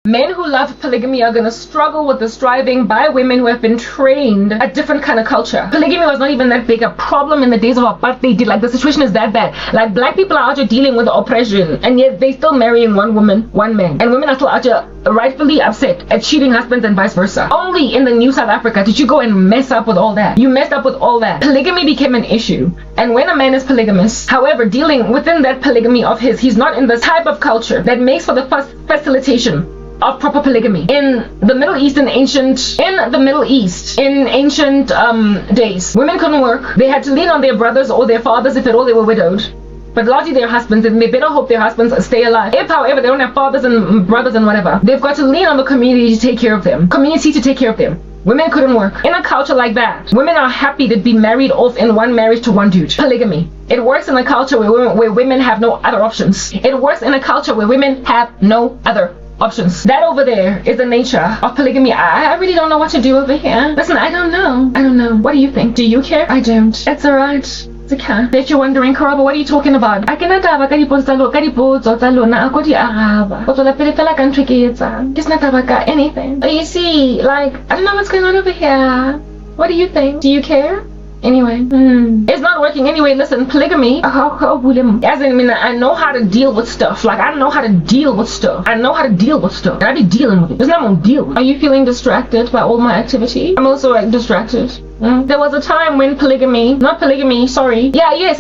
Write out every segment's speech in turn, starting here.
Men who love polygamy are going to struggle with the striving by women who have been trained a different kind of culture. Polygamy was not even that big a problem in the days of apartheid. Like, the situation is that bad. Like, black people are out here dealing with oppression, and yet they still marrying one woman, one man. And women are still out here rightfully upset at cheating husbands and vice versa. Only in the new South Africa did you go and mess up with all that. You messed up with all that. Polygamy became an issue. And when a man is polygamous, however, dealing within that polygamy of his, he's not in the type of culture that makes for the facilitation of proper polygamy. In the Middle East, in ancient days, women couldn't work. They had to lean on their brothers or their fathers if at all they were widowed. But largely their husbands, and they better hope their husbands stay alive. If, however, they don't have fathers and brothers and whatever, they've got to lean on the community to take care of them. Women couldn't work. In a culture like that, women are happy to be married off in one marriage to one dude. Polygamy. It works in a culture where women have no other options. It works in a culture where women have no other options. That over there is the nature of polygamy. I really don't know what to do over here. Listen, I don't know. What do you think? Do you care? I don't. It's alright. It's okay. If you're wondering, Karaba, what are you talking about? I cannot have a anything. You see, like, I don't know what's going on over here. What do you think? Do you care? Anyway, it's not working anyway. Listen, polygamy, as in, I know how to deal with stuff. Like, I know how to deal with stuff. And I be dealing with it. It's not gonna deal. Are you feeling distracted by all my activity? I'm also like distracted. There was a time when yes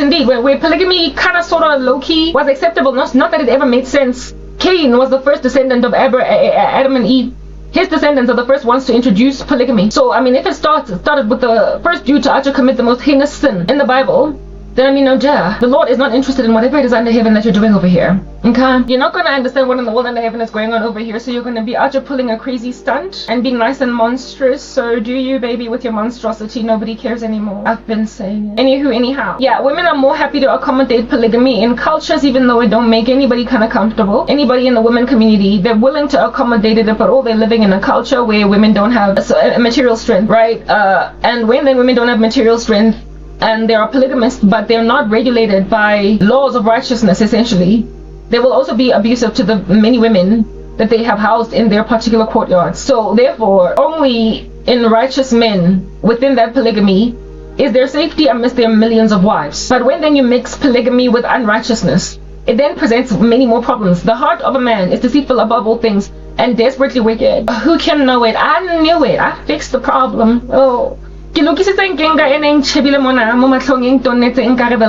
indeed, where polygamy kind of sort of low-key was acceptable. Not that it ever made sense. Cain was the first descendant of Adam and Eve. His descendants are the first ones to introduce polygamy. So, I mean, if it started with the first dude to actually commit the most heinous sin in the Bible, then, I mean, no duh. The Lord is not interested in whatever it is under heaven that you're doing over here. Okay? You're not going to understand what in the world under heaven is going on over here, so you're going to be out here pulling a crazy stunt and being nice and monstrous. So do you, baby, with your monstrosity. Nobody cares anymore. I've been saying it. Anyhow. Yeah, women are more happy to accommodate polygamy in cultures, even though it don't make anybody kind of comfortable. Anybody in the women community, they're willing to accommodate it, but all they're living in a culture where women don't have a material strength, right? And when then women don't have material strength, and they are polygamists, but they're not regulated by laws of righteousness, essentially, they will also be abusive to the many women that they have housed in their particular courtyards. So therefore, only in righteous men within that polygamy is there safety amidst their millions of wives. But when then you mix polygamy with unrighteousness, it then presents many more problems. The heart of a man is deceitful above all things and desperately wicked. Who can know it? I knew it. I fixed the problem. Oh. The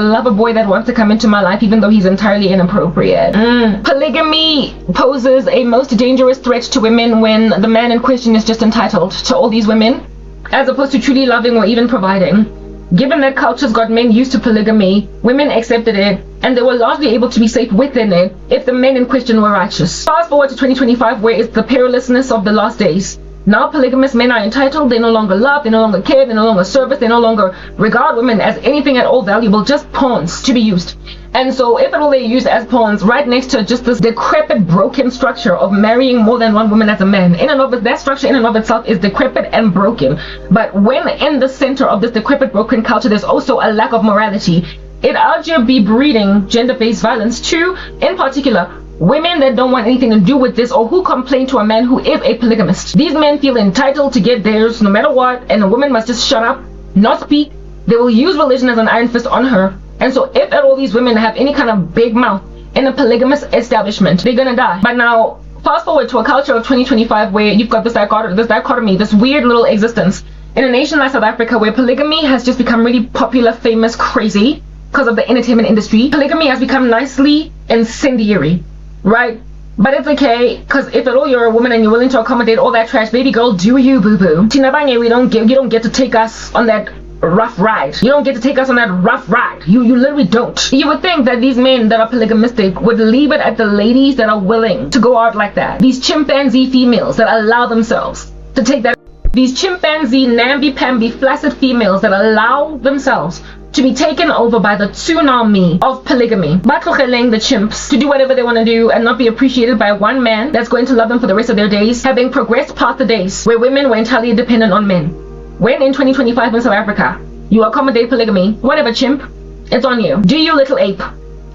lover boy that wants to come into my life even though he's entirely inappropriate. Polygamy poses a most dangerous threat to women when the man in question is just entitled to all these women, as opposed to truly loving or even providing. Given that cultures got men used to polygamy, women accepted it, and they were largely able to be safe within it if the men in question were righteous. Fast forward to 2025, where it's the perilousness of the last days. Now polygamous men are entitled, they no longer love, they no longer care, they no longer service, they no longer regard women as anything at all valuable, just pawns to be used. And so if at all they're used as pawns, right next to just this decrepit, broken structure of marrying more than one woman as a man, that structure in and of itself is decrepit and broken. But when in the center of this decrepit, broken culture, there's also a lack of morality, it arguably be breeding gender-based violence to, in particular, women that don't want anything to do with this or who complain to a man who is a polygamist. These men feel entitled to get theirs no matter what, and a woman must just shut up, not speak. They will use religion as an iron fist on her. And so if at all these women have any kind of big mouth in a polygamous establishment, they're gonna die. But now, fast forward to a culture of 2025 where you've got this dichotomy, this weird little existence in a nation like South Africa where polygamy has just become really popular, famous, crazy because of the entertainment industry. Polygamy has become nicely incendiary. Right? But it's okay, because if at all you're a woman and you're willing to accommodate all that trash, baby girl, do you, boo-boo. You don't get to take us on that rough ride. You don't get to take us on that rough ride. You literally don't. You would think that these men that are polygamistic would leave it at the ladies that are willing to go out like that. These chimpanzee females that allow themselves to take that. These chimpanzee, namby-pamby, flaccid females that allow themselves to be taken over by the tsunami of polygamy. Batlogheleng the chimps to do whatever they want to do and not be appreciated by one man that's going to love them for the rest of their days, having progressed past the days where women were entirely dependent on men. When in 2025 in South Africa, you accommodate polygamy, whatever chimp, it's on you. Do you, little ape,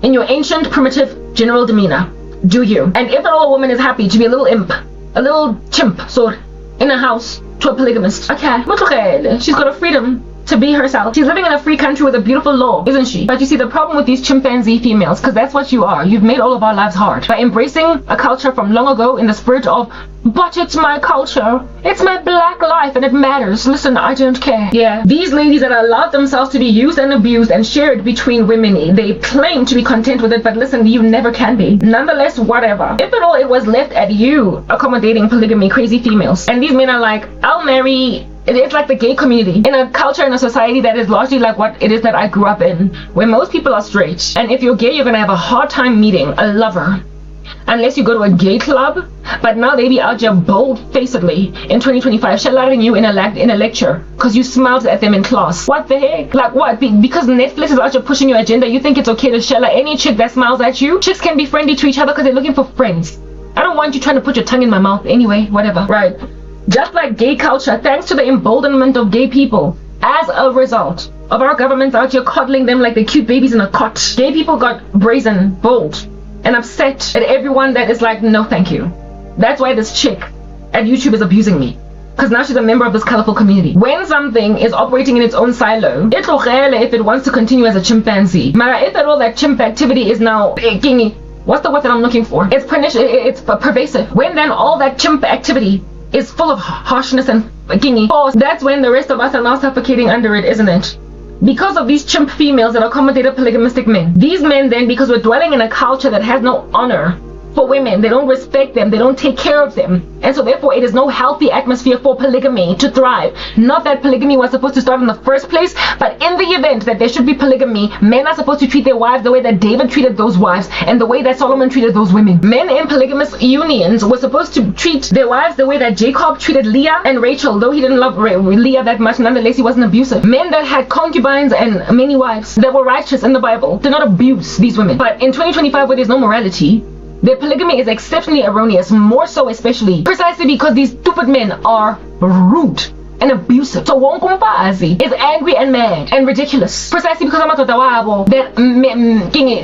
in your ancient, primitive, general demeanor. Do you. And if at all a woman is happy to be a little imp a little chimp sort in a house to a polygamist. Okay, she's got a freedom to be herself. She's living in a free country with a beautiful law, isn't she? But you see, the problem with these chimpanzee females, because that's what you are, you've made all of our lives hard by embracing a culture from long ago in the spirit of, but it's my culture, it's my black life and it matters, listen, I don't care. Yeah, these ladies that allowed themselves to be used and abused and shared between women, they claim to be content with it, but listen, you never can be. Nonetheless, whatever, if at all it was left at you accommodating polygamy, crazy females, and these men are like, I'll marry. It's like the gay community in a culture and a society that is largely like what it is that I grew up in, where most people are straight, and if you're gay, you're gonna have a hard time meeting a lover unless you go to a gay club. But now they be out here bold-facedly in 2025 shellating you in a lecture because you smiled at them in class. What the heck? Like what? Because Netflix is out here pushing your agenda, you think it's okay to shella any chick that smiles at you? Chicks can be friendly to each other because they're looking for friends. I don't want you trying to put your tongue in my mouth anyway, whatever. Right. Just like gay culture, thanks to the emboldenment of gay people, as a result of our governments out here coddling them like they're cute babies in a cot, gay people got brazen, bold, and upset at everyone that is like, no thank you. That's why this chick at YouTube is abusing me, because now she's a member of this colorful community. When something is operating in its own silo, it's okay if it wants to continue as a chimpanzee. But if at all that chimp activity is now, what's the word that I'm looking for? It's pervasive. When then all that chimp activity is full of harshness and force, that's when the rest of us are now suffocating under it, isn't it? Because of these chimp females that accommodated polygamistic men. These men then, because we're dwelling in a culture that has no honor for women, they don't respect them, they don't take care of them, and so therefore it is no healthy atmosphere for polygamy to thrive. Not that polygamy was supposed to start in the first place, but in the event that there should be polygamy, men are supposed to treat their wives the way that David treated those wives and the way that Solomon treated those women. Men in polygamous unions were supposed to treat their wives the way that Jacob treated Leah and Rachel. Though he didn't love Leah that much, nonetheless he wasn't abusive. Men that had concubines and many wives that were righteous in the Bible did not abuse these women. But in 2025, where there's no morality, their polygamy is exceptionally erroneous, more so especially precisely because these stupid men are rude and abusive. So Wonkumfazi is angry and mad and ridiculous precisely because that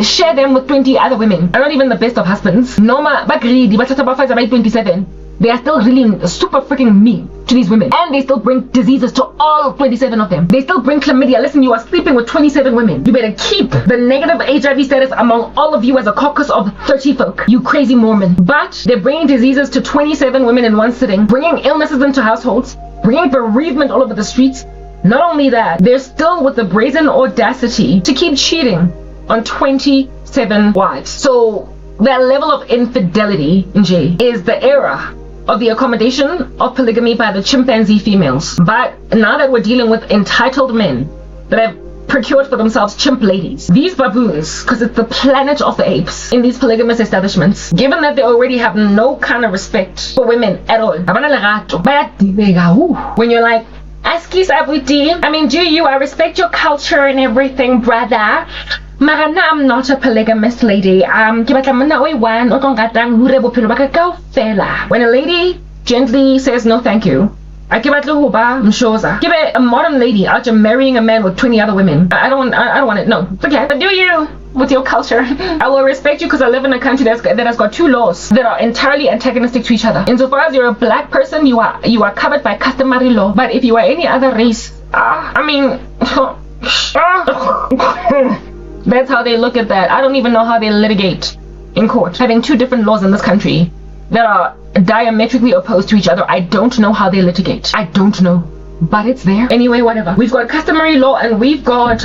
share them with 20 other women are not even the best of husbands. Noma Bagri, but 27. They are still really super freaking mean to these women, and they still bring diseases to all 27 of them. They still bring chlamydia. Listen, you are sleeping with 27 women. You better keep the negative HIV status among all of you as a caucus of 30 folk, you crazy Mormon. But they're bringing diseases to 27 women in one sitting, bringing illnesses into households, bringing bereavement all over the streets. Not only that, they're still with the brazen audacity to keep cheating on 27 wives. So that level of infidelity, J, is the era of the accommodation of polygamy by the chimpanzee females. But now that we're dealing with entitled men that have procured for themselves chimp ladies, these baboons, because it's the planet of the apes in these polygamous establishments, given that they already have no kind of respect for women at all, when you're like, Askis Abuti, I mean, I respect your culture and everything, brother. Marana, I'm not a polygamist lady. When a lady gently says no thank you, a modern lady after marrying a man with 20 other women, I don't want it. No, it's okay. But do you with your culture? I will respect you because I live in a country that has got two laws that are entirely antagonistic to each other. Insofar as you're a black person, you are covered by customary law. But if you are any other race, that's how they look at that. I don't even know how they litigate in court, having two different laws in this country that are diametrically opposed to each other. I don't know how they litigate. I don't know, but it's there. Anyway, whatever. We've got customary law and we've got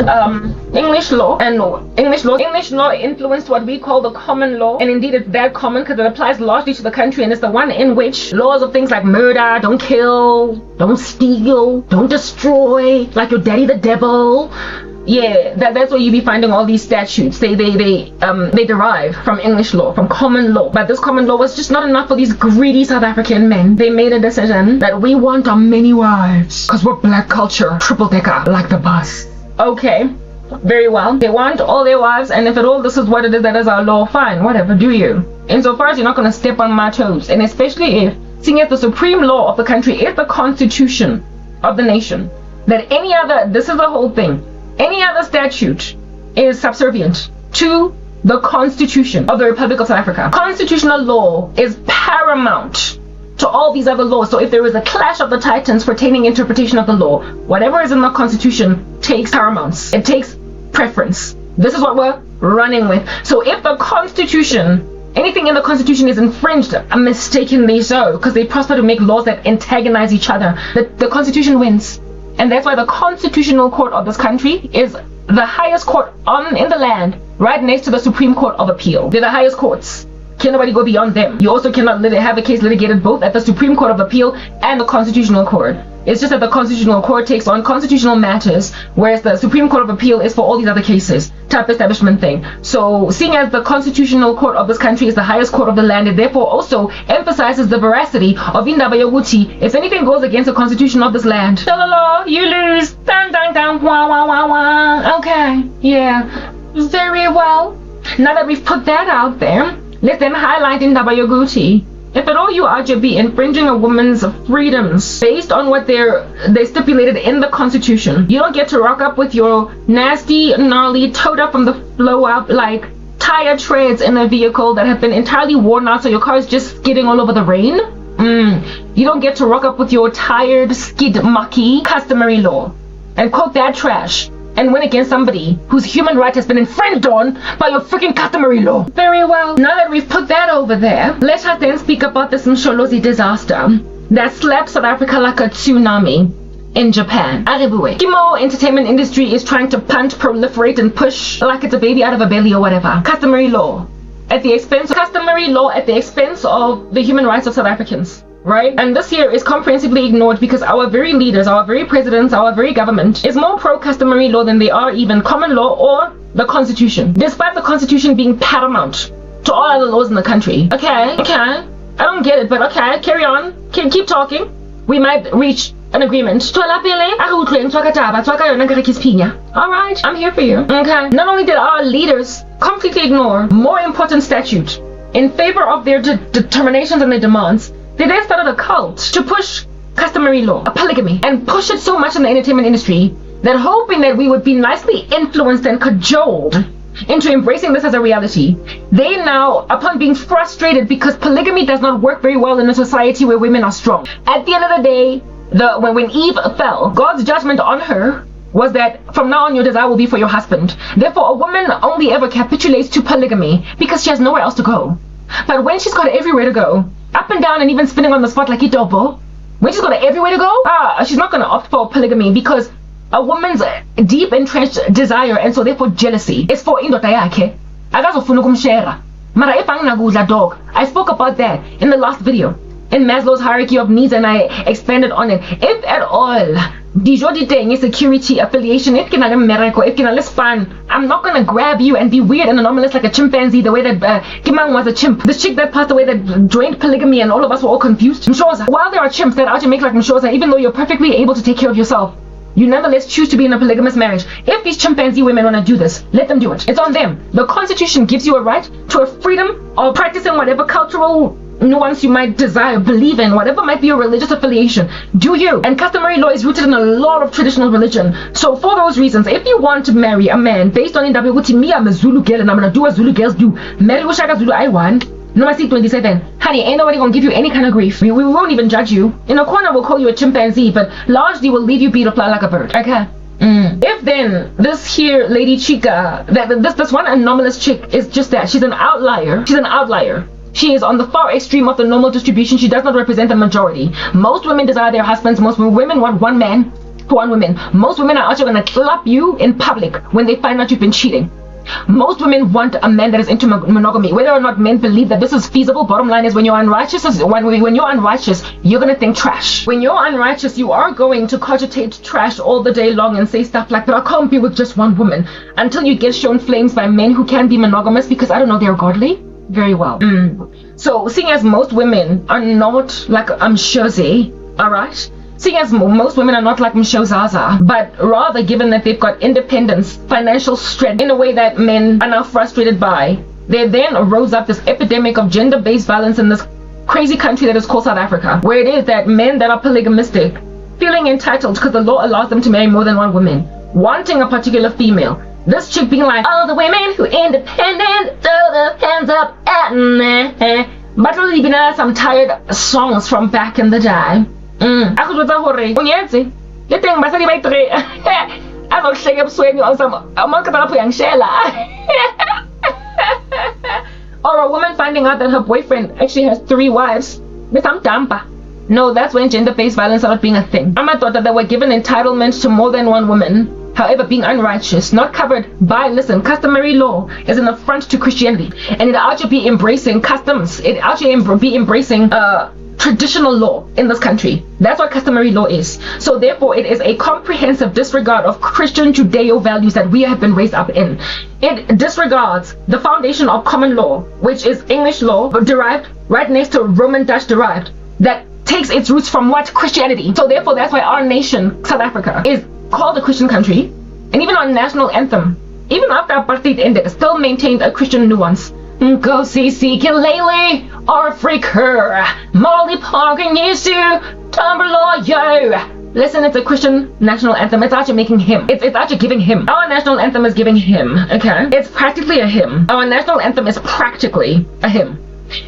English law, and English law influenced what we call the common law, and indeed it's that common because it applies largely to the country, and it's the one in which laws of things like murder, don't kill, don't steal, don't destroy, like your daddy the devil. Yeah, that's where you be finding all these statutes. They derive from English law, from common law. But this common law was just not enough for these greedy South African men. They made a decision that we want our many wives because we're black culture, triple decker, like the bus. Okay, very well. They want all their wives, and if at all this is what it is that is our law, fine, whatever, do you. Insofar as you're not going to step on my toes, and especially if, seeing as the supreme law of the country is the constitution of the nation, that any other, this is the whole thing, any other statute is subservient to the Constitution of the Republic of South Africa. Constitutional law is paramount to all these other laws. So if there is a clash of the titans pertaining interpretation of the law, whatever is in the Constitution takes paramount. It takes preference. This is what we're running with. So if the Constitution, anything in the Constitution is infringed, mistakenly so, because they prosper to make laws that antagonize each other, the Constitution wins. And that's why the Constitutional Court of this country is the highest court in the land, right next to the Supreme Court of Appeal. They're the highest courts. Can nobody go beyond them. You also cannot have a case litigated both at the Supreme Court of Appeal and the Constitutional Court. It's just that the Constitutional Court takes on constitutional matters, whereas the Supreme Court of Appeal is for all these other cases, type establishment thing. So seeing as the Constitutional Court of this country is the highest court of the land, it therefore also emphasizes the veracity of indaba yokuthi. If anything goes against the Constitution of this land, you lose. Dun, dun, dun, wah, wah, wah, wah. Okay, yeah, very well. Now that we've put that out there, let's then highlight indaba yokuthi. If at all you are to be infringing a woman's freedoms based on what they stipulated in the Constitution, you don't get to rock up with your nasty, gnarly, towed up from the flow up like tire treads in a vehicle that have been entirely worn out, so your car is just skidding all over the rain. You don't get to rock up with your tired, skid mucky customary law and quote that trash and win against somebody whose human right has been infringed on by your freaking customary law. Very well. Now that we've put that over there, let us then speak about this Msholozi disaster that slapped South Africa like a tsunami in Japan. Aribue. Kimo entertainment industry is trying to punt, proliferate, and push like it's a baby out of a belly or whatever. Customary law at the expense of the human rights of South Africans. Right? And this here is comprehensively ignored because our very leaders, our very presidents, our very government is more pro-customary law than they are even common law or the Constitution, despite the Constitution being paramount to all other laws in the country. Okay, I don't get it, but okay, carry on. Keep talking. We might reach an agreement. Alright, I'm here for you. Okay. Not only did our leaders completely ignore more important statute in favor of their determinations and their demands, they then started a cult to push customary law, a polygamy, and push it so much in the entertainment industry that hoping that we would be nicely influenced and cajoled into embracing this as a reality, they now, upon being frustrated because polygamy does not work very well in a society where women are strong. At the end of the day, when Eve fell, God's judgment on her was that from now on your desire will be for your husband. Therefore, a woman only ever capitulates to polygamy because she has nowhere else to go. But when she's got everywhere to go, up and down and even spinning on the spot like Itobo, when she's got everywhere to go, she's not going to opt for polygamy because a woman's deep entrenched desire and so therefore jealousy is for indota yakhe akazofuna ukumshare. Mara epangakudla dog. I spoke about that in the last video in Maslow's hierarchy of needs and I expanded on it. If at all security affiliation, if I'm not gonna grab you and be weird and anomalous like a chimpanzee the way that Kimang was a chimp. The chick that passed away that joined polygamy and all of us were all confused. Mshoza, while there are chimps that are to make like Mshoza, even though you're perfectly able to take care of yourself, you nonetheless choose to be in a polygamous marriage. If these chimpanzee women want to do this, let them do it. It's on them. The Constitution gives you a right to a freedom of practicing whatever cultural nuance you might desire, believe in, whatever might be your religious affiliation. Do you? And customary law is rooted in a lot of traditional religion. So for those reasons, if you want to marry a man based on Ndabuguti, me, I'm a Zulu girl and I'm going to do what Zulu girls do. Marry Ushaka Zulu I want. No, I see 27. Honey, ain't nobody gonna give you any kind of grief. We won't even judge you. In a corner, we'll call you a chimpanzee, but largely we'll leave you be to fly like a bird. Okay? If then this here lady chica, this one anomalous chick is just that. She's an outlier. She's an outlier. She is on the far extreme of the normal distribution. She does not represent the majority. Most women desire their husbands. Most women want one man for one woman. Most women are actually gonna clap you in public when they find out you've been cheating. Most women want a man that is into monogamy. Whether or not men believe that this is feasible, bottom line is when you're unrighteous, you're gonna think trash. When you're unrighteous, you are going to cogitate trash all the day long and say stuff like, but I can't be with just one woman, until you get shown flames by men who can be monogamous because, I don't know, they're godly. Very well. So seeing as most women are not like Mshozi, alright? Seeing as most women are not like Mshozaza, but rather given that they've got independence, financial strength in a way that men are now frustrated by, there then arose up this epidemic of gender-based violence in this crazy country that is called South Africa, where it is that men that are polygamistic, feeling entitled because the law allows them to marry more than one woman, wanting a particular female. This chick being like, all the women who independent, throw their hands up at me. But only been some tired songs from back in the day. Ako jwetsa hore o nyetse le teng basadi ba itre a go hleke bosweni o some among ka tla yang shela. Or a woman finding out that her boyfriend actually has 3 wives. With some damper. No, that's when gender-based violence started being a thing. I thought that they were given entitlement to more than one woman. However, being unrighteous, not covered by, listen, customary law is an affront to Christianity. And it ought to be embracing customs. It ought to be embracing traditional law in this country. That's what customary law is. So therefore, it is a comprehensive disregard of Christian Judeo values that we have been raised up in. It disregards the foundation of common law, which is English law, derived right next to Roman Dutch derived, that takes its roots from what? Christianity. So therefore, that's why our nation, South Africa, is called a Christian country. And even our national anthem, even after apartheid ended, still maintained a Christian nuance. Go see Kilele, Africa, Molly Parkin used to Tumblr, yo. Listen, it's a Christian national anthem. It's actually making hymn. It's actually giving hymn. Our national anthem is giving hymn, okay? It's practically a hymn. Our national anthem is practically a hymn.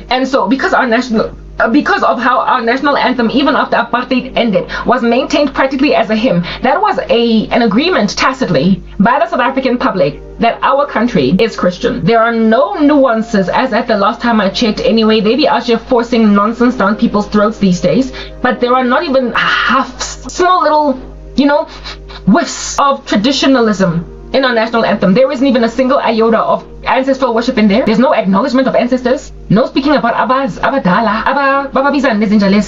And so because of how our national anthem, even after apartheid ended, was maintained practically as a hymn, that was an agreement tacitly by the South African public that our country is Christian. There are no nuances, as at the last time I checked anyway. They be out here forcing nonsense down people's throats these days, but there are not even small little, whiffs of traditionalism in our national anthem. There isn't even a single iota of ancestral worship in there. There's no acknowledgement of ancestors. No speaking about Abadala,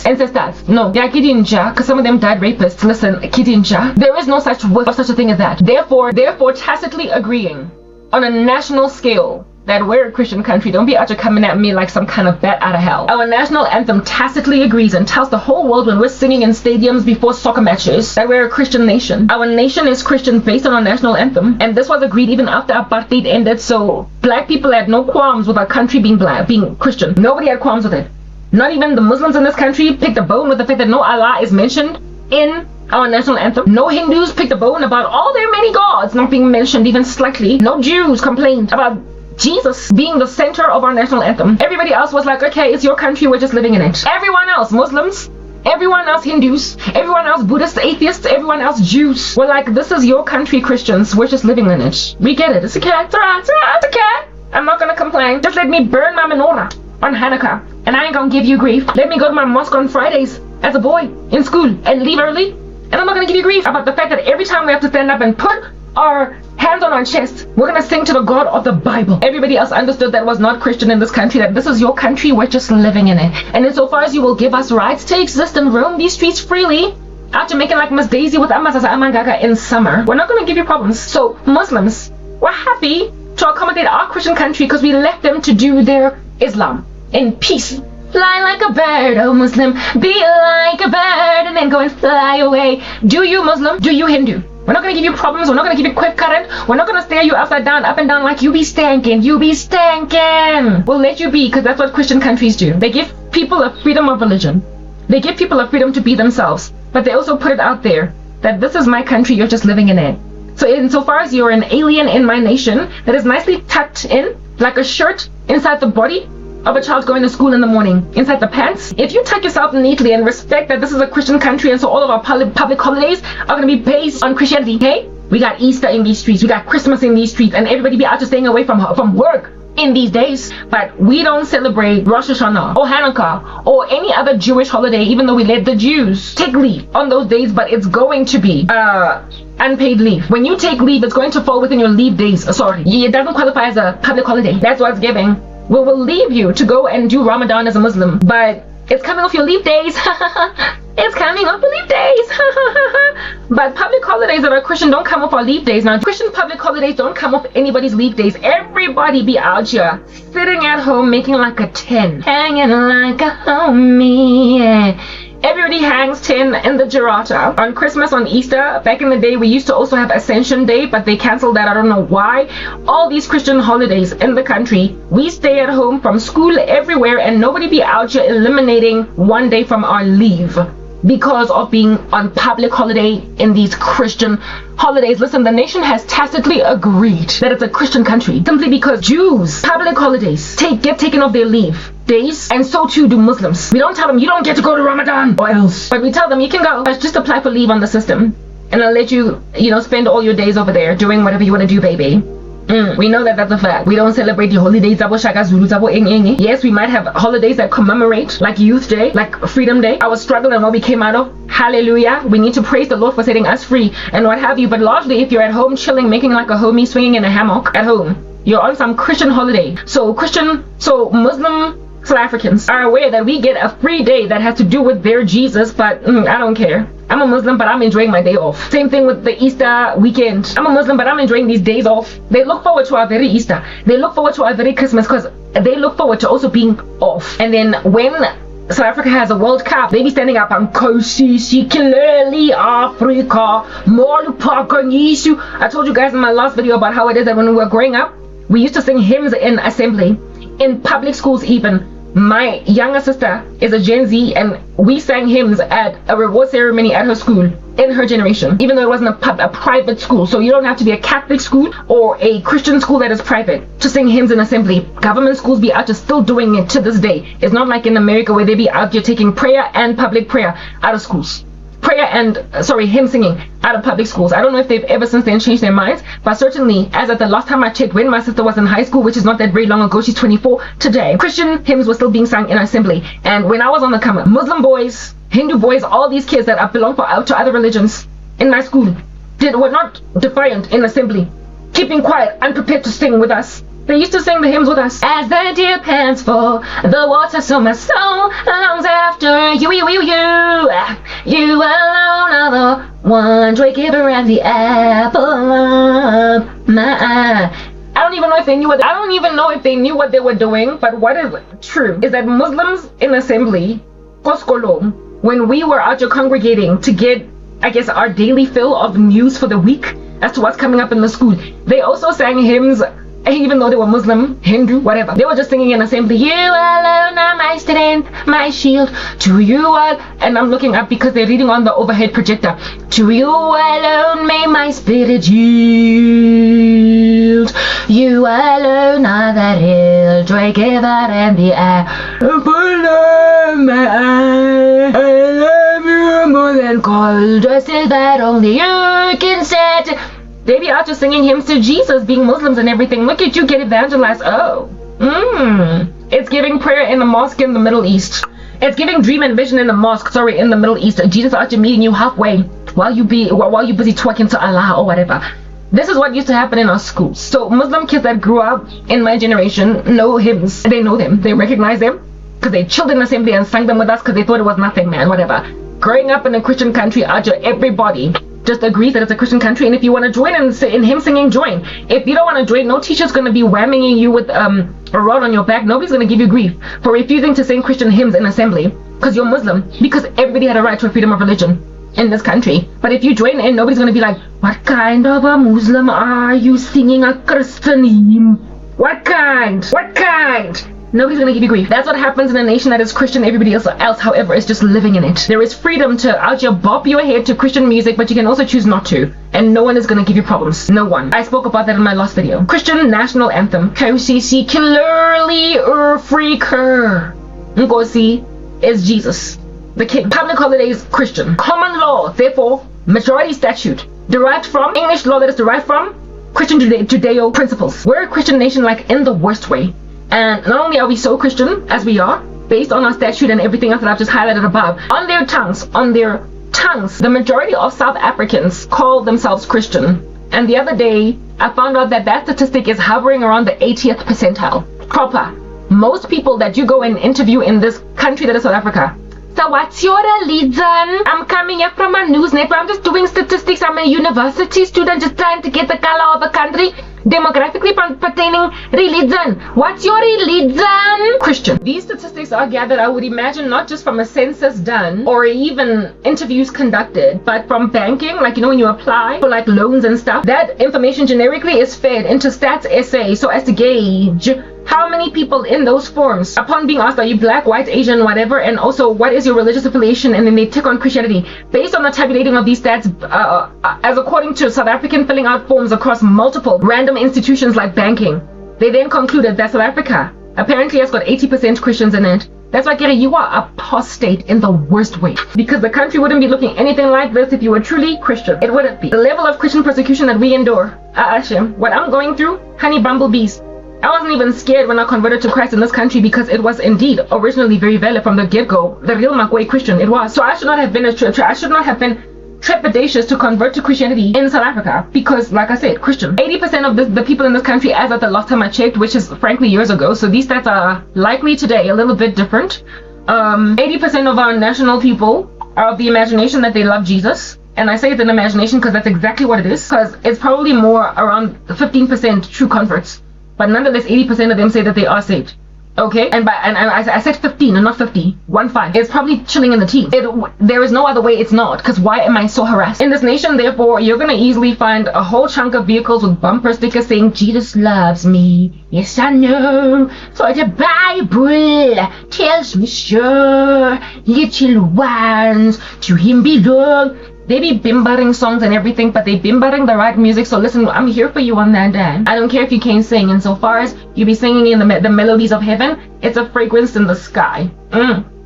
ancestors. No, yeah, Kidinja, because some of them died rapists. Listen, Kidinja. There is no such a thing as that. Therefore, tacitly agreeing on a national scale that we're a Christian country. Don't be out here coming at me like some kind of bat out of hell. Our national anthem tacitly agrees and tells the whole world when we're singing in stadiums before soccer matches that we're a Christian nation. Our nation is Christian based on our national anthem, and this was agreed even after apartheid ended. So black people had no qualms with our country being Christian. Nobody had qualms with it. Not even the Muslims in this country picked a bone with the fact that no Allah is mentioned in our national anthem. No Hindus picked a bone about all their many gods not being mentioned even slightly. No Jews complained about Jesus being the center of our national anthem. Everybody else was like, okay, it's your country, we're just living in it. Everyone else, Muslims, everyone else, Hindus, everyone else, Buddhists, atheists, everyone else, Jews, were like, this is your country, Christians, we're just living in it. We get it, it's okay, it's alright, it's okay. I'm not gonna complain. Just let me burn my menorah on Hanukkah, and I ain't gonna give you grief. Let me go to my mosque on Fridays as a boy in school and leave early, and I'm not gonna give you grief about the fact that every time we have to stand up and put our hands on our chest, we're gonna sing to the God of the Bible. Everybody else understood that was not Christian in this country, that this is your country, we're just living in it. And insofar as you will give us rights to exist and roam these streets freely, after making like Miss Daisy with Amasasa Amangaga in summer, we're not gonna give you problems. So Muslims, we're happy to accommodate our Christian country because we left them to do their Islam in peace. Fly like a bird, oh Muslim, be like a bird, and then go and fly away. Do you Muslim? Do you Hindu? We're not going to give you problems. We're not going to give you quick current. We're not going to stare you upside down, up and down like you be stankin'. You be stankin'. We'll let you be because that's what Christian countries do. They give people a freedom of religion. They give people a freedom to be themselves. But they also put it out there that this is my country, you're just living in it. So insofar as you're an alien in my nation that is nicely tucked in like a shirt inside the body of a child going to school in the morning, inside the pants, if you tuck yourself neatly and respect that this is a Christian country and so all of our public holidays are going to be based on Christianity, okay? We got Easter in these streets, we got Christmas in these streets, and everybody be out just staying away from work in these days. But we don't celebrate Rosh Hashanah or Hanukkah or any other Jewish holiday, even though we let the Jews take leave on those days, but it's going to be unpaid leave. When you take leave, it's going to fall within your leave days. Sorry, it doesn't qualify as a public holiday. That's what it's giving. We will leave you to go and do Ramadan as a Muslim, but it's coming off your leave days. It's coming off your leave days. But public holidays that are Christian don't come off our leave days. Now, Christian public holidays don't come off anybody's leave days. Everybody be out here sitting at home making like a 10, hanging like a homie. Yeah. Everybody hangs 10 in the Girata. On Christmas, on Easter, back in the day, we used to also have Ascension Day, but they canceled that. I don't know why. All these Christian holidays in the country, we stay at home from school everywhere, and nobody be out here eliminating one day from our leave because of being on public holiday in these Christian holidays. Listen, the nation has tacitly agreed that it's a Christian country simply because Jews' public holidays get taken off their leave. days, and so too do Muslims. We don't tell them you don't get to go to Ramadan or else, but we tell them you can go, but just apply for leave on the system and I'll let you, spend all your days over there doing whatever you want to do, baby. We know that that's a fact. We don't celebrate the holidays. Yes, we might have holidays that commemorate, like Youth Day, like Freedom Day, our struggle and what we came out of. Hallelujah. We need to praise the Lord for setting us free and what have you. But largely, if you're at home chilling, making like a homie, swinging in a hammock at home, you're on some Christian holiday. So Muslim South Africans are aware that we get a free day that has to do with their Jesus, but I don't care. I'm a Muslim, but I'm enjoying my day off. Same thing with the Easter weekend. I'm a Muslim, but I'm enjoying these days off. They look forward to our very Easter. They look forward to our very Christmas because they look forward to also being off. And then when South Africa has a World Cup, they be standing up and clearly Africa. I told you guys in my last video about how it is that when we were growing up, we used to sing hymns in assembly, in public schools even. My younger sister is a Gen Z and we sang hymns at a reward ceremony at her school in her generation, even though it wasn't a private school. So you don't have to be a Catholic school or a Christian school that is private to sing hymns in assembly. Government schools be out there still doing it to this day. It's not like in America where they be out there taking prayer and public prayer out of schools. Hymn singing out of public schools. I don't know if they've ever since then changed their minds, but certainly as at the last time I checked, when my sister was in high school, which is not that very long ago, she's 24 today, Christian hymns were still being sung in assembly. And when I was on the come up, Muslim boys, Hindu boys, all these kids that belong to other religions in my school were not defiant in assembly, keeping quiet, unprepared to sing with us. They used to sing the hymns with us. As the deer pants for the water, so my soul longs after you. You alone are the one joy giver and the apple of my eye. I don't even know if they knew what they were doing, but what is true is that Muslims in assembly, when we were out here congregating to get, I guess, our daily fill of news for the week as to what's coming up in the school, they also sang hymns. Even though they were Muslim, Hindu, whatever, they were just singing in assembly. You alone are my strength, my shield. To you all, and I'm looking up because they're reading on the overhead projector. To you alone may my spirit yield. You alone are the real joy giver and the apple of my eye. I love you more than gold or silver. Only you can set. They be out just singing hymns to Jesus, being Muslims and everything. Look at you get evangelized. It's giving prayer in the mosque in the Middle East. It's giving dream and vision in the mosque, in the Middle East. Jesus out here meeting you halfway while you busy twerking to Allah or whatever. This is what used to happen in our schools. So Muslim kids that grew up in my generation know hymns. They know them. They recognize them because they chilled in assembly and sang them with us because they thought it was nothing, man, whatever. Growing up in a Christian country, out here, everybody just agrees that it's a Christian country, and if you want to join in hymn singing, join. If you don't want to join, no teacher's going to be whamming you with a rod on your back. Nobody's going to give you grief for refusing to sing Christian hymns in assembly because you're Muslim, because everybody had a right to a freedom of religion in this country. But if you join in, nobody's going to be like, what kind of a Muslim are you singing a Christian hymn? What kind? Nobody's gonna give you grief. That's what happens in a nation that is Christian. Everybody else, however, is just living in it. There is freedom to out here bop your head to Christian music, but you can also choose not to. And no one is gonna give you problems. No one. I spoke about that in my last video. Christian national anthem. KCC clearly freaker. Nkosi is Jesus, the King. Public holidays, Christian. Common law, therefore, majority statute. Derived from English law that is derived from Christian Judeo principles. We're a Christian nation, like in the worst way. And not only are we so Christian as we are, based on our statute and everything else that I've just highlighted above, on their tongues, the majority of South Africans call themselves Christian. And the other day, I found out that statistic is hovering around the 80th percentile. Proper. Most people that you go and interview in this country that is South Africa. So what's your religion? I'm coming here from a news network. I'm just doing statistics. I'm a university student just trying to get the color of the country. Demographically pertaining religion. What's your religion? Christian. These statistics are gathered, I would imagine, not just from a census done or even interviews conducted, but from banking, like when you apply for like loans and stuff. That information generically is fed into Stats SA so as to gauge how many people in those forms, upon being asked, are you black, white, Asian, whatever, and also what is your religious affiliation, and then they tick on Christianity. Based on the tabulating of these stats, as according to South African filling out forms across multiple random institutions like banking, they then concluded that South Africa Apparently it's got 80% Christians in it. That's why, Kere, you are apostate in the worst way. Because the country wouldn't be looking anything like this if you were truly Christian. It wouldn't be. The level of Christian persecution that we endure, Hashem, what I'm going through, honey bumblebees. I wasn't even scared when I converted to Christ in this country because it was indeed originally very valid from the get-go. The real Makwe Christian, it was. So I should not have been trepidatious to convert to Christianity in South Africa because, like I said, Christian. 80% of the people in this country, as at the last time I checked, which is frankly years ago, so these stats are likely today a little bit different. 80% of our national people are of the imagination that they love Jesus. And I say it's an imagination because that's exactly what it is, because it's probably more around 15% true converts. But nonetheless, 80% of them say that they are saved. Okay? And I said 15 and not 50. 1-5. It's probably chilling in the teens. There is no other way it's not. Because why am I so harassed? In this nation, therefore, you're going to easily find a whole chunk of vehicles with bumper stickers saying, Jesus loves me. Yes, I know. For the Bible tells me so. Little ones to him belong. They be bimbering songs and everything, but they bimbering the right music. So listen, I'm here for you on that day. I don't care if you can't sing. And so far as you be singing in the melodies of heaven, it's a fragrance in the sky.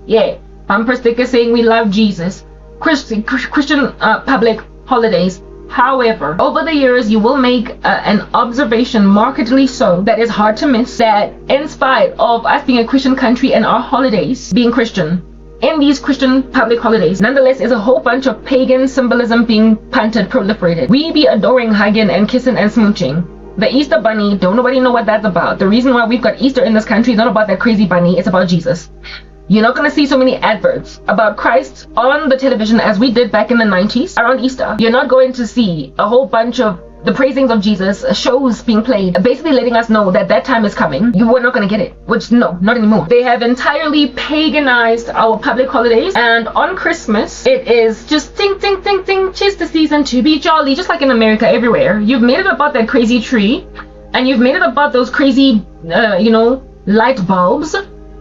Yeah. Bumper sticker saying we love Jesus. Christian public holidays. However, over the years, you will make an observation markedly so that is hard to miss, that in spite of us being a Christian country and our holidays being Christian, in these Christian public holidays, nonetheless, is a whole bunch of pagan symbolism being proliferated. We be adoring hugging and kissing and smooching. The Easter bunny, don't nobody know what that's about. The reason why we've got Easter in this country is not about that crazy bunny, it's about Jesus. You're not going to see so many adverts about Christ on the television as we did back in the 90s around Easter. You're not going to see a whole bunch of the praisings of Jesus shows being played, basically letting us know that that time is coming. You were not going to get it, which no, not anymore. They have entirely paganized our public holidays, and on Christmas it is just ting ting ting ting, 'tis the season to be jolly, just like in America everywhere. You've made it about that crazy tree, and you've made it about those crazy light bulbs,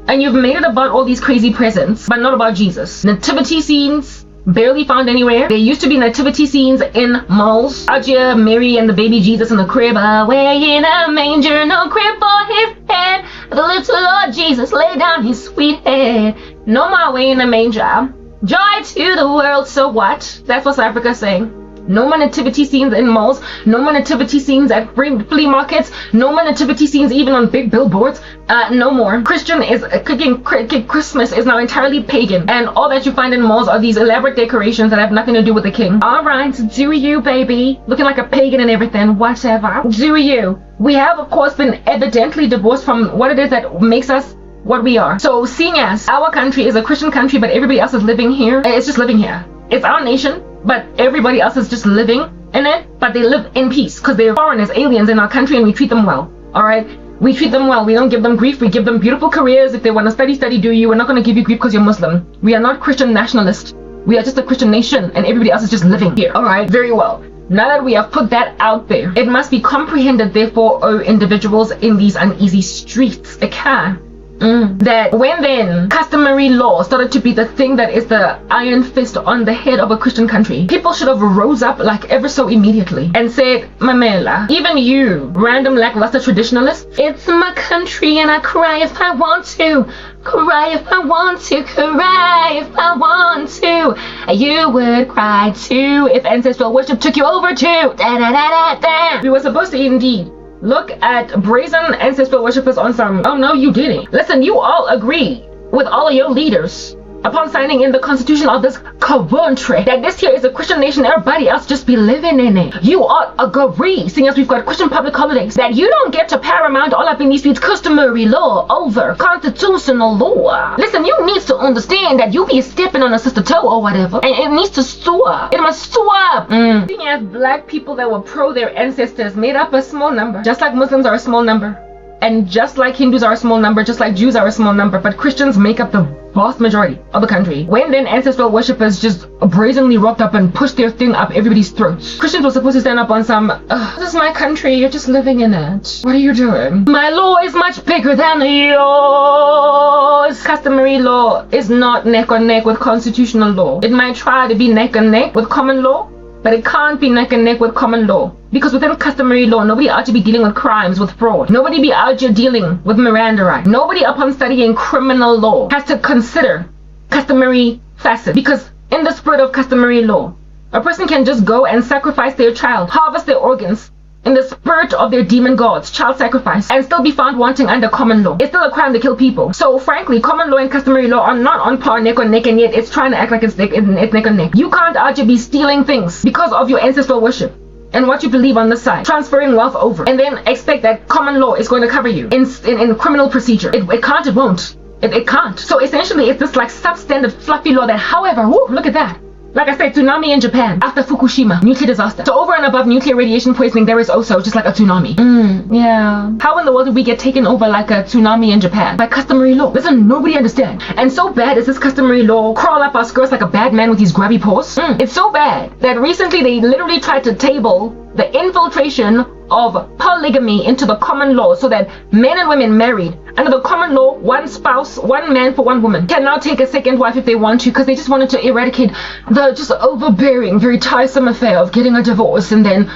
and you've made it about all these crazy presents, but not about Jesus. Nativity scenes barely found anywhere. There used to be nativity scenes in malls. Out here, Mary and the baby Jesus in the crib, away in a manger, no crib for his head. The little Lord Jesus lay down his sweet head. No more way in a manger. Joy to the world, so what? That's what South Africa's saying. No more nativity scenes in malls. No more nativity scenes at flea markets. No more nativity scenes even on big billboards. No more. Christmas is now entirely pagan, and all that you find in malls are these elaborate decorations that have nothing to do with the king. Alright, do you, baby? Looking like a pagan and everything, whatever. Do you? We have, of course, been evidently divorced from what it is that makes us what we are. So seeing as our country is a Christian country, but everybody else is living here, it's just living here. It's our nation, but everybody else is just living in it, but they live in peace because they're foreigners, aliens in our country, and we treat them well. Alright? We treat them well. We don't give them grief. We give them beautiful careers. If they want to study, do you. We're not going to give you grief because you're Muslim. We are not Christian nationalists. We are just a Christian nation, and everybody else is just living here. Alright? Very well. Now that we have put that out there, it must be comprehended, therefore, O individuals in these uneasy streets, that when then customary law started to be the thing that is the iron fist on the head of a Christian country, people should have rose up like ever so immediately and said, Mamela, even you, random lackluster traditionalist, it's my country and I cry if I want to, cry if I want to, cry if I want to. You would cry too if ancestral worship took you over too. Da, da, da, da, da. We were supposed to indeed look at brazen ancestral worshippers on some, oh no you didn't. Listen, you all agree with all of your leaders upon signing in the constitution of this country that this here is a Christian nation, everybody else just be living in it. You all agree, seeing as we've got Christian public holidays, that you don't get to paramount all up in these streets customary law over constitutional law. Listen, you need to understand that you be stepping on a sister toe or whatever, and it needs to stop. It must stop. Seeing as black people that were pro their ancestors made up a small number, just like Muslims are a small number, and just like Hindus are a small number, just like Jews are a small number, but Christians make up the vast majority of the country. When then ancestral worshippers just brazenly rocked up and pushed their thing up everybody's throats, Christians were supposed to stand up on some, this is my country, you're just living in it. What are you doing? My law is much bigger than yours. Customary law is not neck and neck with constitutional law. It might try to be neck and neck with common law, but it can't be neck and neck with common law. Because within customary law, nobody ought to be dealing with crimes, with fraud. Nobody be out here dealing with Miranda rights. Nobody upon studying criminal law has to consider customary facets. Because in the spirit of customary law, a person can just go and sacrifice their child, harvest their organs, in the spirit of their demon gods, child sacrifice, and still be found wanting under common law. It's still a crime to kill people. So frankly, common law and customary law are not on par neck on neck, and yet it's trying to act like it's neck on neck. You can't actually be stealing things because of your ancestral worship and what you believe on the side, transferring wealth over, and then expect that common law is going to cover you in criminal procedure. It can't, it won't. It can't. So essentially, it's this like substandard fluffy law that, however, look at that. Like I said, tsunami in Japan after Fukushima, nuclear disaster. So over and above nuclear radiation poisoning, there is also just like a tsunami. Yeah. How in the world did we get taken over like a tsunami in Japan? By customary law. Listen, nobody understands. And so bad is this customary law crawl up our skirts like a bad man with his grabby paws. It's so bad that recently they literally tried to table the infiltration of polygamy into the common law so that men and women married under the common law, one spouse, one man for one woman, can now take a second wife if they want to, because they just wanted to eradicate the just overbearing, very tiresome affair of getting a divorce and then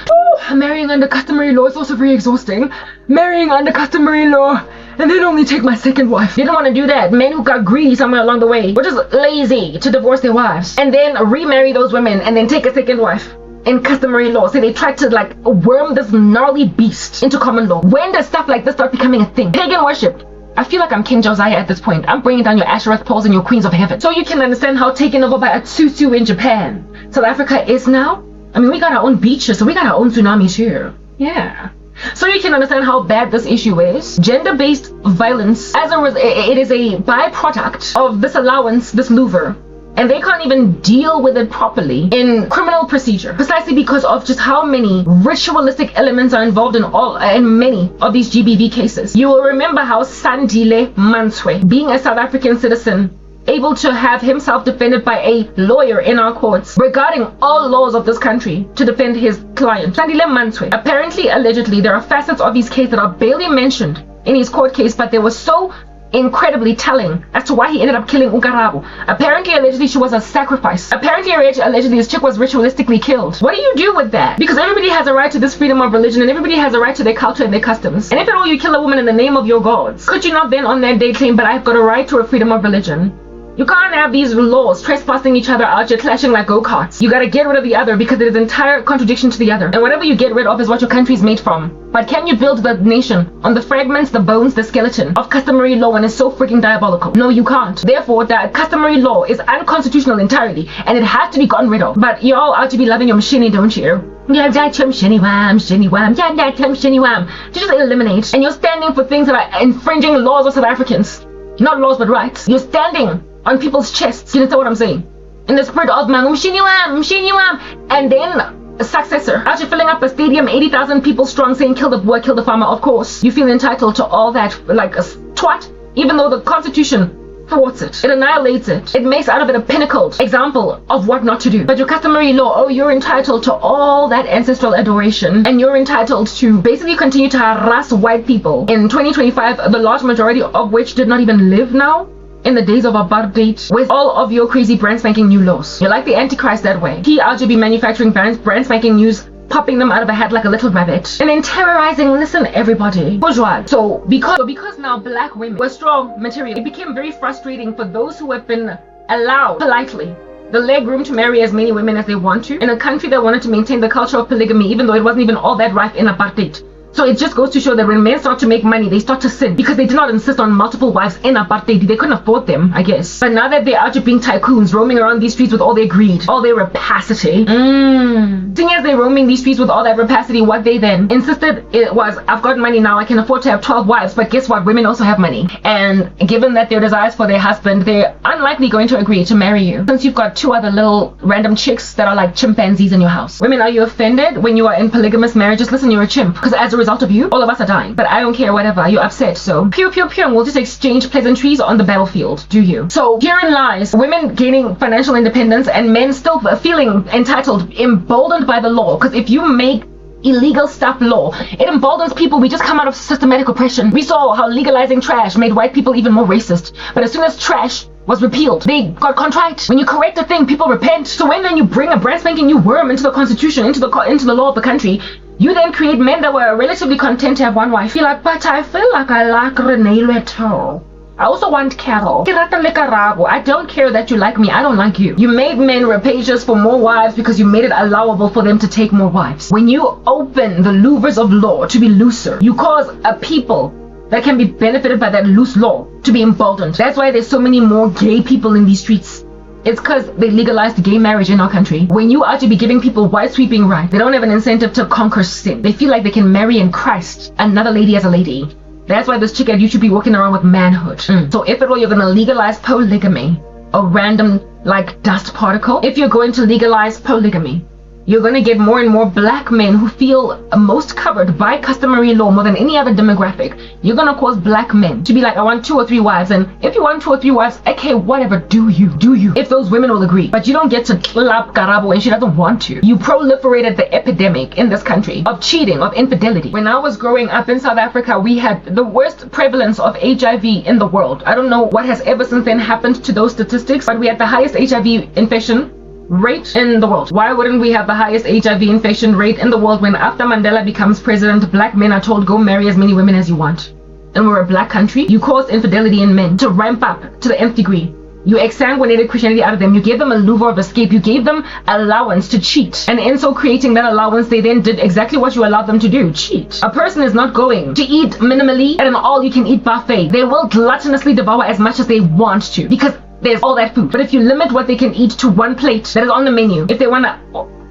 marrying under customary law is also very exhausting. Marrying under customary law and then only take my second wife. They didn't want to do that. Men who got greedy somewhere along the way were just lazy to divorce their wives and then remarry those women and then take a second wife in customary law. So they tried to like worm this gnarly beast into common law. When does stuff like this start becoming a thing? Pagan worship. I feel like I'm King Josiah at this point. I'm bringing down your Ashereth poles and your queens of heaven. So you can understand how taken over by a tutu in Japan South Africa is now. I mean, we got our own beaches, so we got our own tsunamis here. Yeah. So you can understand how bad this issue is. Gender-based violence, it is a byproduct of this allowance, this louver. And they can't even deal with it properly in criminal procedure, precisely because of just how many ritualistic elements are involved in many of these GBV cases. You will remember how Sandile Manswe, being a South African citizen, able to have himself defended by a lawyer in our courts regarding all laws of this country to defend his client, Sandile Manswe. Apparently, allegedly, there are facets of his case that are barely mentioned in his court case, but they were so incredibly telling as to why he ended up killing Ukarabo. Apparently, allegedly, she was a sacrifice. Apparently, allegedly, this chick was ritualistically killed. What do you do with that? Because everybody has a right to this freedom of religion and everybody has a right to their culture and their customs. And if at all you kill a woman in the name of your gods, could you not then on that day claim, but I've got a right to a freedom of religion? You can't have these laws trespassing each other out, you're clashing like go-karts. You gotta get rid of the other because it is entire contradiction to the other. And whatever you get rid of is what your country is made from. But can you build the nation on the fragments, the bones, the skeleton of customary law when it's so freaking diabolical? No, you can't. Therefore, that customary law is unconstitutional entirely and it has to be gotten rid of. But you all ought to be loving your machine, don't you? Yeah, that shimmy wham, shimmy wham, yeah, that shimmy wham. To just eliminate. And you're standing for things that are infringing laws of South Africans. Not laws, but rights. You're standing on people's chests. You understand what I'm saying? In the spirit of Mshiniwam, and then a successor after filling up a stadium 80,000 people strong saying kill the boy, kill the farmer. Of course you feel entitled to all that like a twat, even though the constitution thwarts it, it annihilates it, it makes out of it a pinnacled example of what not to do. But your customary law, you're entitled to all that ancestral adoration and you're entitled to basically continue to harass white people in 2025, the large majority of which did not even live now in the days of apartheid, with all of your crazy brand spanking new laws. You're like the Antichrist that way. He RGB manufacturing brand spanking news, popping them out of a hat like a little rabbit, and then terrorizing, listen everybody, bourgeois. So because now black women were strong material, it became very frustrating for those who have been allowed politely the leg room to marry as many women as they want to in a country that wanted to maintain the culture of polygamy, even though it wasn't even all that rife in apartheid. So it just goes to show that when men start to make money, they start to sin because they did not insist on multiple wives in apartheid. They couldn't afford them, I guess. But now that they are just being tycoons, roaming around these streets with all their greed, all their rapacity. Seeing as they're roaming these streets with all that rapacity, what they then insisted it was, I've got money now, I can afford to have 12 wives. But guess what? Women also have money. And given that their desires for their husband, they're unlikely going to agree to marry you since you've got two other little random chicks that are like chimpanzees in your house. Women, are you offended when you are in polygamous marriages? Listen, you're a chimp. Because as a result of you, all of us are dying. But I don't care, whatever. You're upset. So pew pew pew, and we'll just exchange pleasantries on the battlefield. Do you? So herein lies women gaining financial independence and men still feeling entitled, emboldened by the law. Because if you make illegal stuff law, it emboldens people. We just come out of systematic oppression. We saw how legalizing trash made white people even more racist. But as soon as trash was repealed. They got contrite. When you correct a thing, people repent. So when then you bring a brand spanking new worm into the constitution, into the law of the country, you then create men that were relatively content to have one wife. Feel like, but I feel like I like Renee Leto. I also want cattle. I don't care that you like me. I don't like you. You made men rapacious for more wives because you made it allowable for them to take more wives. When you open the louvers of law to be looser, you cause a people that can be benefited by that loose law to be emboldened. That's why there's so many more gay people in these streets. It's because they legalized gay marriage in our country. When you are to be giving people wide sweeping rights, they don't have an incentive to conquer sin. They feel like they can marry in Christ another lady as a lady. That's why this chick at YouTube be walking around with manhood. So if at all you're going to legalize polygamy, a random like dust particle, if you're going to legalize polygamy, you're going to get more and more black men who feel most covered by customary law more than any other demographic. You're going to cause black men to be like, I want 2 or 3 wives. And if you want 2 or 3 wives, okay, whatever, do you. If those women will agree. But you don't get to clap Karabo when she doesn't want to. You proliferated the epidemic in this country of cheating, of infidelity. When I was growing up in South Africa, we had the worst prevalence of HIV in the world. I don't know what has ever since then happened to those statistics, but we had the highest HIV infection rate in the world. Why wouldn't we have the highest HIV infection rate in the world when after Mandela becomes president, black men are told go marry as many women as you want? And we're a black country. You caused infidelity in men to ramp up to the nth degree. You exsanguinated Christianity out of them. You gave them a louvre of escape. You gave them allowance to cheat. And in so creating that allowance, they then did exactly what you allowed them to do, cheat. A person is not going to eat minimally at an all-you-can-eat buffet. They will gluttonously devour as much as they want to because there's all that food. But if you limit what they can eat to one plate that is on the menu, if they want to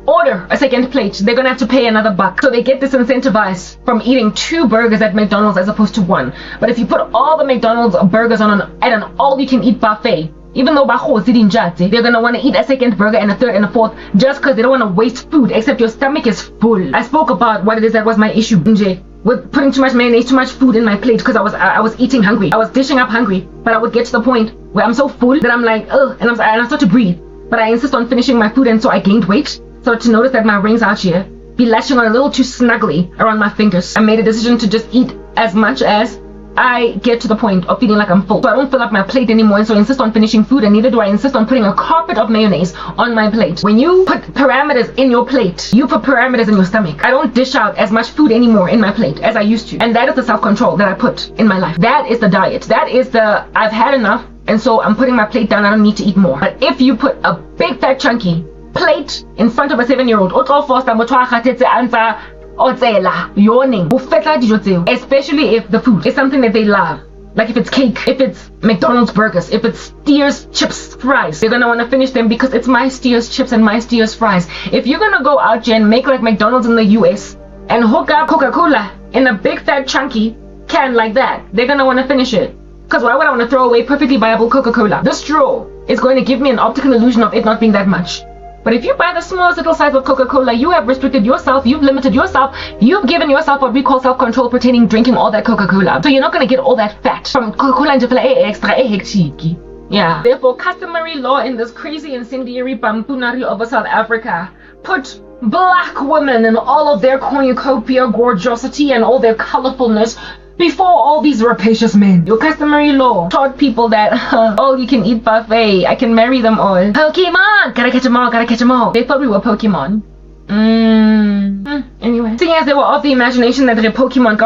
order a second plate, they're going to have to pay another $1. So they get disincentivized from eating 2 burgers at McDonald's as opposed to 1. But if you put all the McDonald's burgers at an all-you-can-eat buffet, even though they're going to want to eat a second burger and a third and a fourth just because they don't want to waste food, except your stomach is full. I spoke about what it is that was my issue with putting too much mayonnaise, too much food in my plate because I was eating hungry. I was dishing up hungry, but I would get to the point where I'm so full that I'm like, ugh, and I start to breathe. But I insist on finishing my food, and so I gained weight. So to notice that my rings out here be latching on a little too snugly around my fingers, I made a decision to just eat as much as I get to the point of feeling like I'm full. So I don't fill up my plate anymore, and so I insist on finishing food, and neither do I insist on putting a carpet of mayonnaise on my plate. When you put parameters in your plate, you put parameters in your stomach. I don't dish out as much food anymore in my plate as I used to. And that is the self-control that I put in my life. That is the diet. That is the I've had enough, and so I'm putting my plate down. I don't need to eat more. But if you put a big fat chunky plate in front of a 7-year-old, yawning, especially if the food is something that they love. Like if it's cake, if it's McDonald's burgers, if it's Steers chips fries, they're gonna want to finish them because it's my Steers chips and my Steers fries. If you're gonna go out here and make like McDonald's in the US and hook up Coca-Cola in a big fat chunky can like that, they're gonna want to finish it. Because why would I want to throw away perfectly viable Coca-Cola? The straw is going to give me an optical illusion of it not being that much. But if you buy the smallest little size of Coca-Cola, you have restricted yourself, you've limited yourself, you've given yourself what we call self-control pertaining drinking all that Coca-Cola. So you're not going to get all that fat from Coca-Cola and extra hectic. Yeah. Therefore, customary law in this crazy incendiary bampunari over South Africa put black women in all of their cornucopia, gorgeosity, and all their colorfulness before all these rapacious men. Your customary law taught people that all you can eat buffet, I can marry them all. Pokemon! Gotta catch them all, gotta catch them all. They thought we were Pokemon. Anyway. Seeing as they were of the imagination that the Pokemon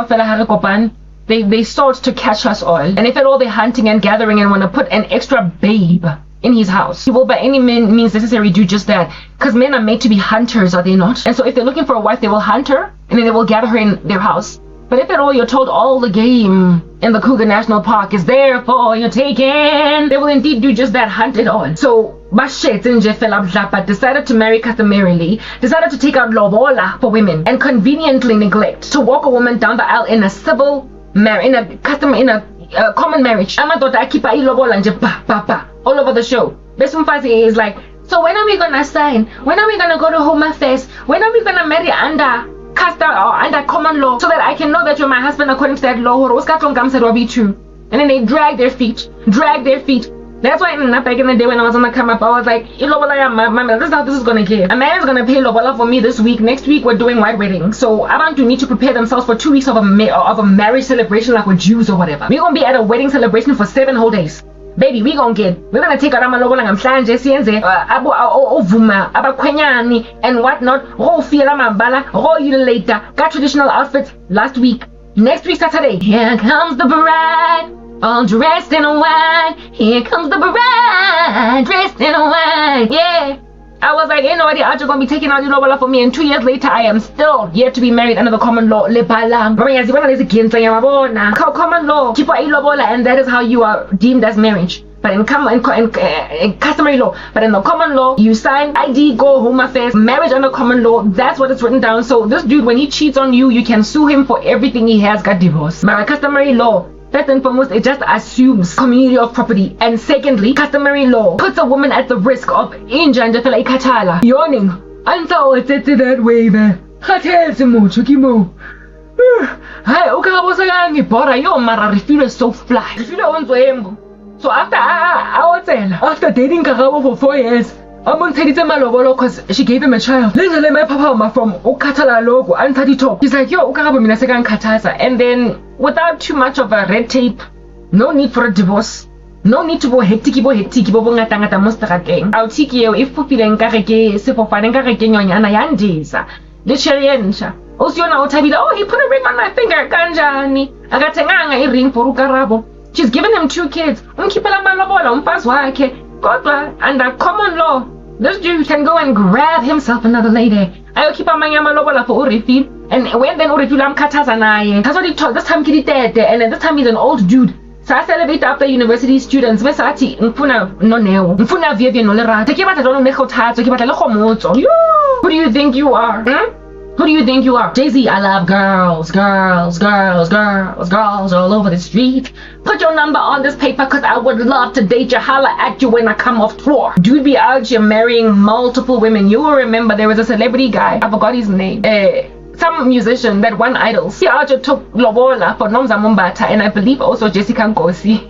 they sought to catch us all. And if at all they're hunting and gathering and want to put an extra babe in his house, he will by any means necessary do just that. Because men are made to be hunters, are they not? And so if they're looking for a wife, they will hunt her and then they will gather her in their house. But if at all you're told all the game in the Kruger National Park is there for your taking, they will indeed do just that, hunt it all. So Bashet and decided to marry customarily, decided to take out lobola for women, and conveniently neglect to walk a woman down the aisle in a civil marriage, in a common marriage. Amadoda keep lobola all over the show. Besumfazi is like, so when are we gonna sign? When are we gonna go to Home Affairs? When are we gonna marry under casta or under common law so that I can know that you're my husband according to that law? And then they drag their feet. That's why back in the day when I was on the come up, I was like, this is how this is gonna get. A man is gonna pay lobola for me this week. Next week we're doing white wedding. So Abantu need to prepare themselves for 2 weeks of a marriage celebration like with Jews or whatever. We're gonna be at a wedding celebration for 7 whole days. baby, we're gonna take out amalobola namhlanje siyenze ovuma abakhwenyani and whatnot. Feel amabala, you later. Got traditional outfits last week. Next week Saturday, here comes the bride, all dressed in white. Here comes the bride, dressed in white. Yeah. I was like, ain't nobody out gonna be taking out the lobola for me, and 2 years later I am still yet to be married under the common law. Common law, keep a lobola, and that is how you are deemed as marriage. But in customary law, but in the common law, you sign ID, go home affairs, marriage under common law. That's what it's written down. So this dude, when he cheats on you, you can sue him for everything he has got divorced. But customary law, first and foremost, it just assumes community of property. And secondly, customary law puts a woman at the risk of yawning. Until it's that way, man. Hi, okay, so fly. So after dating Karabo for 4 years, I'm going to tell Malobolo because she gave him a child. Let's let my papa from Okatala logo and talk. He's like, yo, Ukarabo Minasegan Katasa. And then without too much of a red tape, no need for a divorce. No need to go hectic ngata mostakeng. I'll take you if Pupila Kareke, Sipofan Kareke Yana Yandisa. The Cheriensha. Also, now Tabida, oh, he put a ring on my finger, Kanjani. I got a ring for Ukarabo. She's given him 2 kids. Under common law, this dude can go and grab himself another lady. I'll keep a manyama for Urifi. And when then Urifilam Katazanaye, that's what he taught. This time he did there. And then this time he's an old dude. So I celebrate after university students. Vesati, Mfuna no neo. Mfuna Vivian Nolera. Take about a don't make hot. Take about a locomotive. Who do you think you are? Who do you think you are? Jay-Z, I love girls all over the street. Put your number on this paper because I would love to date you. Holla at you when I come off tour. Dude be out here marrying multiple women. You will remember there was a celebrity guy. I forgot his name. Some musician that won Idols. He out here took lobola for Nomza Mumbata and I believe also Jessica Nkosi.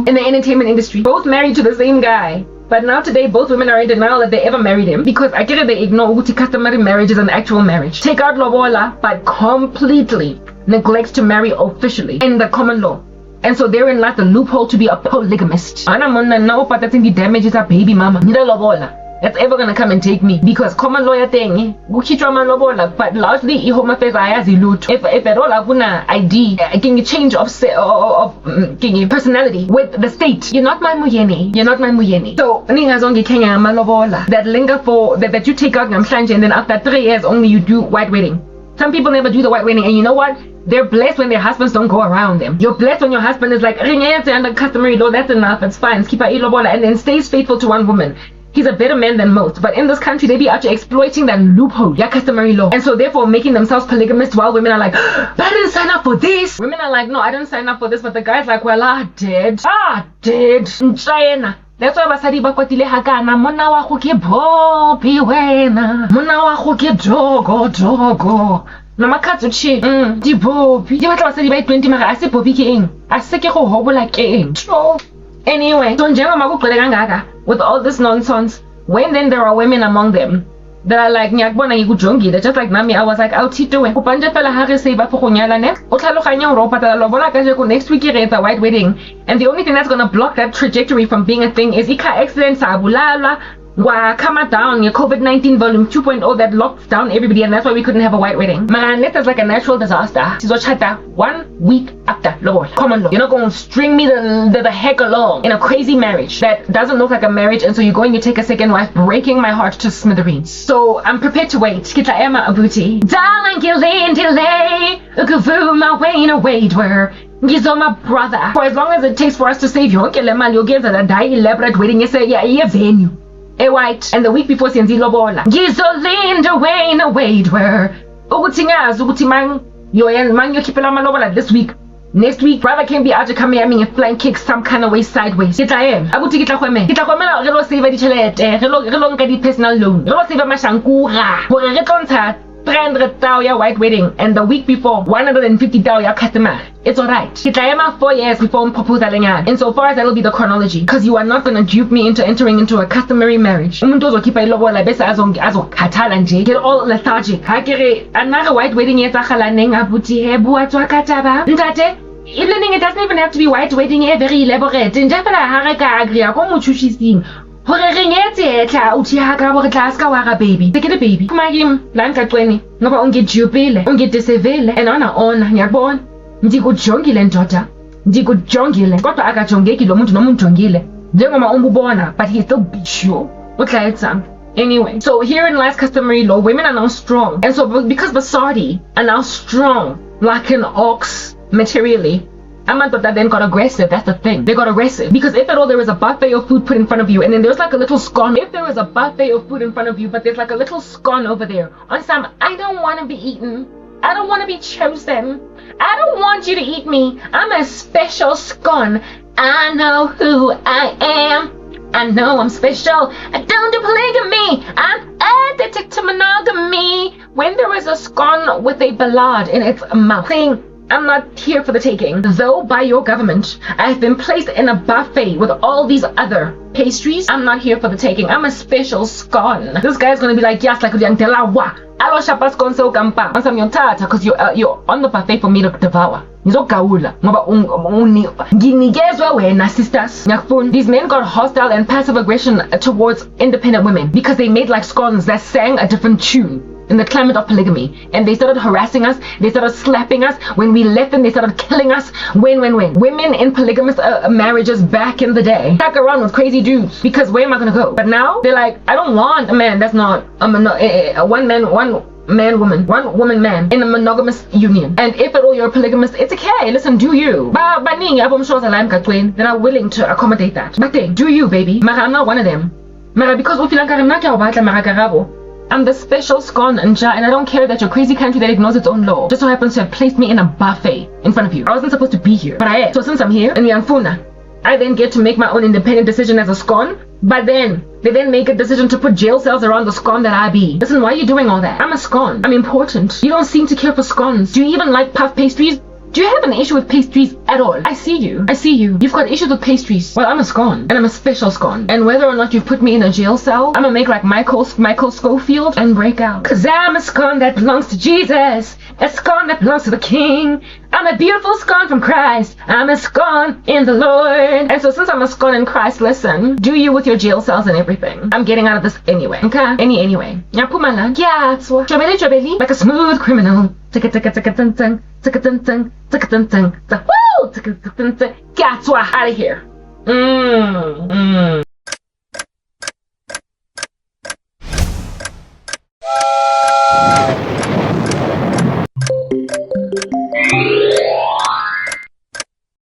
In the entertainment industry. Both married to the same guy. But now today, both women are in denial that they ever married him because I get it, they ignore Uti customary marriage is an actual marriage. Take out lobola, but completely neglects to marry officially in the common law. And so therein lies the loophole to be a polygamist. Ana mona no but that's in the damages a baby mama. Nida lobola. That's ever gonna come and take me because common lawyer thing, but largely home affairs if at all akuna ID can you change of personality with the state. You're not my muyeni. So Kenya malobola that linger for that you take out namhlanje and then after 3 years only you do white wedding. Some people never do the white wedding, and you know what? They're blessed when their husbands don't go around them. You're blessed when your husband is like under customary law, that's enough, it's fine, keep and then stays faithful to one woman. He's a better man than most, but in this country they be actually exploiting that loophole, customary law, and so therefore making themselves polygamist while women are like, but I didn't sign up for this. Women are like, no, I didn't sign up for this, but the guy's like, well, I did. China. That's why basadi ba kwatile hakana mona wa go ke bobi wena mona wa go ke dogo no makatso chi di bobi di batla basadi ba 20 mara a se bobi ke eng a se ke go hobola ke eng. So anyway, so njengoba makuqhele kangaka with all this nonsense, when then there are women among them that are like nyakbona ngikujongile, just like nami I was like I'll teach doing upanje fela ha re save for go nyala ne o tlhaloganya ro patala lobola ka jeko next week re etsa white wedding, and the only thing that's going to block that trajectory from being a thing is car accidents abulalwa wa come down your COVID-19 volume 2.0 that locked down everybody, and that's why we couldn't have a white wedding. Man, unless there's like a natural disaster, sizochata 1 week after lobola. Common law. You're not going to string me the heck along in a crazy marriage that doesn't look like a marriage, and so you go and you take a second wife, breaking my heart to smithereens. So I'm prepared to wait. Kita Emma Abuti. Darling, delay, my way in a wait where he's on my brother. For as long as it takes for us to save you, you'll give that a die elaborate wedding. You say, yeah, venue. A white, and the week before Sienzi Lobola. Gizolinda Wayne wait where Ugutingas, yo man, you keep Lobola this week. Next week, brother can be out to come here and flying kick some kind of way sideways. Get I am. I would take it like women. It's a woman, I'll save a little personal loan. I'll save a mashankura. For a return 300,000 white wedding, and the week before 150,000 customer. It's alright. It's 4 years before proposal. Insofar as that'll be the chronology, because you are not gonna dupe me into entering into a customary marriage. Get all lethargic. Another white wedding even it doesn't even have to be white wedding, very elaborate. In Japan, baby. Take it a baby. Lanka 20. No, unget jubile, unget desevele, and on Yabon. Ndigo jongile daughter. Ndigo jongile. Got to aga jongeki, lomunt no jongile. Jengoma umbubona, but he still beat you. Okay, it's anyway, so here in last customary law, women are now strong. And so because the Saudi are now strong, like an ox, materially, Amantota then got aggressive. That's the thing. They got aggressive. Because if at all there is a buffet of food put in front of you, and then there's like a little scone. If there is a buffet of food in front of you, but there's like a little scone over there, on some, I don't want to be eaten. I don't want to be chosen. I don't want you to eat me. I'm a special scone. I know who I am. I know I'm special. I don't do polygamy. I'm addicted to monogamy. When there is a scone with a ballad in its mouth, saying, I'm not here for the taking. Though by your government, I've been placed in a buffet with all these other pastries, I'm not here for the taking. I'm a special scone. This guy's gonna be like, yes, like wa. Alo shapa scone so kampa. Ansam yon tata, because you're on the buffet for me to devour. Sisters. These men got hostile and passive aggression towards independent women because they made like scones that sang a different tune in the climate of polygamy, and they started harassing us, they started slapping us. When we left them, they started killing us. When women in polygamous marriages back in the day stuck around with crazy dudes, because where am I gonna go? But now they're like, I don't want a man that's not a one woman man in a monogamous union. And if at all you're a polygamist, it's okay. Listen, do you? Then I'm willing to accommodate that. But then, do you, baby? I'm not one of them. Because I'm the special scone and I don't care that your crazy country that ignores its own law just so happens to have placed me in a buffet in front of you. I wasn't supposed to be here, but I am. So since I'm here and we're Funa, I then get to make my own independent decision as a scone. But then they then make a decision to put jail cells around the scone that I be. Listen, why are you doing all that? I'm a scone. I'm important. You don't seem to care for scones. Do you even like puff pastries? Do you have an issue with pastries at all? I see you. You've got issues with pastries. Well, I'm a scone, and I'm a special scone. And whether or not you put me in a jail cell, I'm gonna make like Michael Schofield and break out. Cause I'm a scone that belongs to Jesus. A scone that belongs to the King. I'm a beautiful scone from Christ. I'm a scone in the Lord. And so since I'm a scone in Christ, listen, do you with your jail cells and everything. I'm getting out of this anyway. Okay? Anyway. Like a smooth criminal. Woo! Out of here.